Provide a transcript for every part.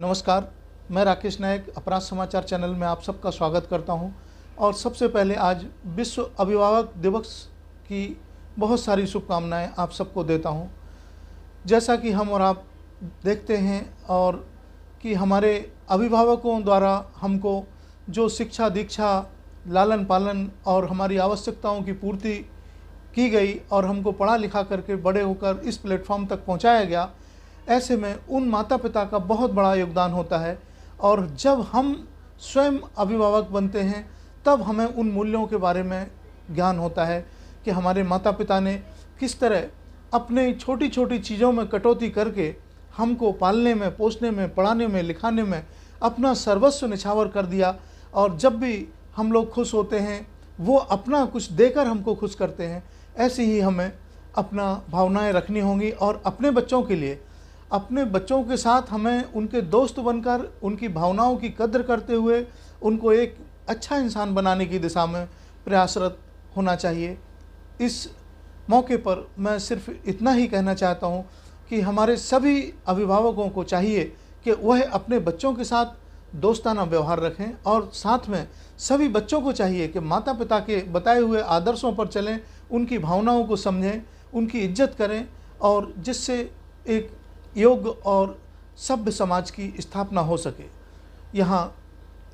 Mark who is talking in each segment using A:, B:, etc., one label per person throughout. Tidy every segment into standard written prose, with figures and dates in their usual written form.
A: नमस्कार, मैं राकेश नायक अपराध समाचार चैनल में आप सबका स्वागत करता हूं। और सबसे पहले आज विश्व अभिभावक दिवस की बहुत सारी शुभकामनाएं आप सबको देता हूं। जैसा कि हम और आप देखते हैं और कि हमारे अभिभावकों द्वारा हमको जो शिक्षा दीक्षा, लालन पालन और हमारी आवश्यकताओं की पूर्ति की गई और हमको पढ़ा लिखा करके बड़े होकर इस प्लेटफॉर्म तक पहुंचाया गया, ऐसे में उन माता पिता का बहुत बड़ा योगदान होता है। और जब हम स्वयं अभिभावक बनते हैं तब हमें उन मूल्यों के बारे में ज्ञान होता है कि हमारे माता पिता ने किस तरह अपने छोटी छोटी चीज़ों में कटौती करके हमको पालने में, पोसने में, पढ़ाने में, लिखाने में अपना सर्वस्व निछावर कर दिया। और जब भी हम लोग खुश होते हैं वो अपना कुछ देकर हमको खुश करते हैं। ऐसे ही हमें अपना भावनाएं रखनी होंगी और अपने बच्चों के लिए, अपने बच्चों के साथ हमें उनके दोस्त बनकर उनकी भावनाओं की कद्र करते हुए उनको एक अच्छा इंसान बनाने की दिशा में प्रयासरत होना चाहिए। इस मौके पर मैं सिर्फ इतना ही कहना चाहता हूँ कि हमारे सभी अभिभावकों को चाहिए कि वह अपने बच्चों के साथ दोस्ताना व्यवहार रखें और साथ में सभी बच्चों को चाहिए कि माता पिता के बताए हुए आदर्शों पर चलें, उनकी भावनाओं को समझें, उनकी इज्जत करें और जिससे एक योग्य और सभ्य समाज की स्थापना हो सके। यहाँ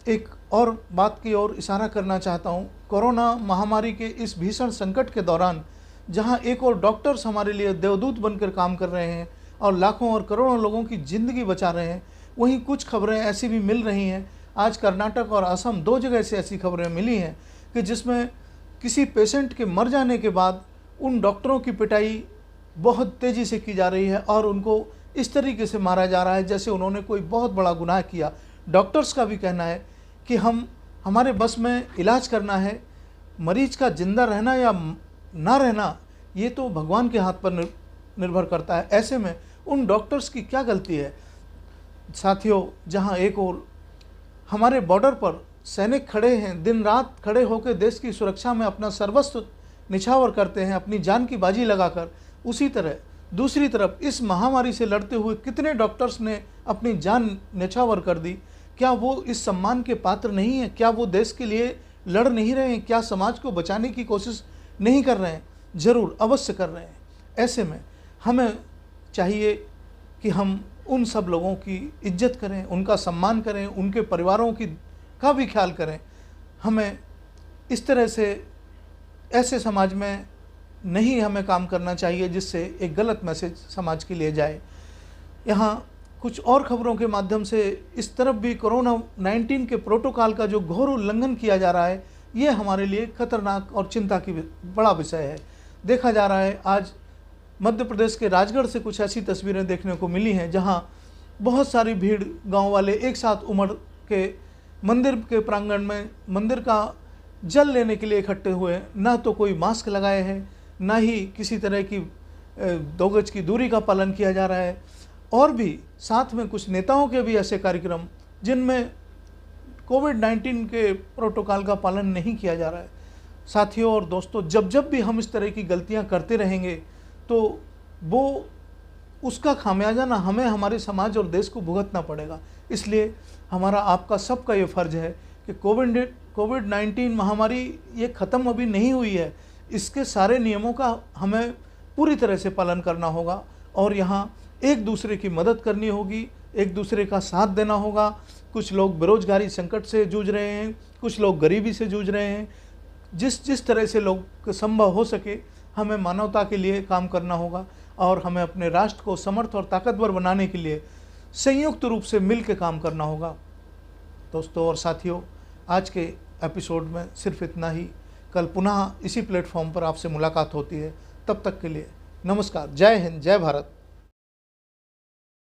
A: एक और बात की ओर इशारा करना चाहता हूँ। कोरोना महामारी के इस भीषण संकट के दौरान जहाँ एक और डॉक्टर्स हमारे लिए देवदूत बनकर काम कर रहे हैं और लाखों और करोड़ों लोगों की ज़िंदगी बचा रहे हैं, वहीं कुछ खबरें ऐसी भी मिल रही हैं। आज कर्नाटक और असम दो जगह से ऐसी खबरें मिली हैं कि जिसमें किसी पेशेंट के मर जाने के बाद उन डॉक्टरों की पिटाई बहुत तेज़ी से की जा रही है और उनको इस तरीके से मारा जा रहा है जैसे उन्होंने कोई बहुत बड़ा गुनाह किया। डॉक्टर्स का भी कहना है कि हमारे बस में इलाज करना है, मरीज का जिंदा रहना या ना रहना ये तो भगवान के हाथ पर निर्भर करता है। ऐसे में उन डॉक्टर्स की क्या गलती है? साथियों, जहां एक और हमारे बॉर्डर पर सैनिक खड़े हैं, दिन रात खड़े होकर देश की सुरक्षा में अपना सर्वस्व निछावर करते हैं, अपनी जान की बाजी लगाकर, उसी तरह दूसरी तरफ इस महामारी से लड़ते हुए कितने डॉक्टर्स ने अपनी जान न्यौछावर कर दी। क्या वो इस सम्मान के पात्र नहीं है? क्या वो देश के लिए लड़ नहीं रहे हैं? क्या समाज को बचाने की कोशिश नहीं कर रहे हैं? ज़रूर, अवश्य कर रहे हैं। ऐसे में हमें चाहिए कि हम उन सब लोगों की इज्जत करें, उनका सम्मान करें, उनके परिवारों का भी ख्याल करें। हमें इस तरह से ऐसे समाज में नहीं हमें काम करना चाहिए जिससे एक गलत मैसेज समाज के लिए जाए। यहाँ कुछ और खबरों के माध्यम से इस तरफ भी कोरोना-19 के प्रोटोकॉल का जो घोर उल्लंघन किया जा रहा है, ये हमारे लिए खतरनाक और चिंता की बड़ा विषय है। देखा जा रहा है आज मध्य प्रदेश के राजगढ़ से कुछ ऐसी तस्वीरें देखने को मिली हैं जहाँ बहुत सारी भीड़ गाँव वाले एक साथ उमड़ के मंदिर के प्रांगण में मंदिर का जल लेने के लिए इकट्ठे हुए। ना तो कोई मास्क लगाए हैं, ना ही किसी तरह की 2 गज की दूरी का पालन किया जा रहा है। और भी साथ में कुछ नेताओं के भी ऐसे कार्यक्रम जिनमें कोविड-19 के प्रोटोकॉल का पालन नहीं किया जा रहा है। साथियों और दोस्तों, जब भी हम इस तरह की गलतियां करते रहेंगे तो वो उसका खामियाजा ना हमें, हमारे समाज और देश को भुगतना पड़ेगा। इसलिए हमारा, आपका सबका ये फ़र्ज़ है कि कोविड-19 महामारी ये ख़त्म अभी नहीं हुई है। इसके सारे नियमों का हमें पूरी तरह से पालन करना होगा और यहाँ एक दूसरे की मदद करनी होगी, एक दूसरे का साथ देना होगा। कुछ लोग बेरोजगारी संकट से जूझ रहे हैं, कुछ लोग गरीबी से जूझ रहे हैं। जिस तरह से लोग संभव हो सके हमें मानवता के लिए काम करना होगा और हमें अपने राष्ट्र को समर्थ और ताकतवर बनाने के लिए संयुक्त रूप से मिल के काम करना होगा। दोस्तों और साथियों, आज के एपिसोड में सिर्फ इतना ही। कल पुनः इसी प्लेटफॉर्म पर आपसे मुलाकात होती है। तब तक के लिए नमस्कार। जय हिंद, जय भारत।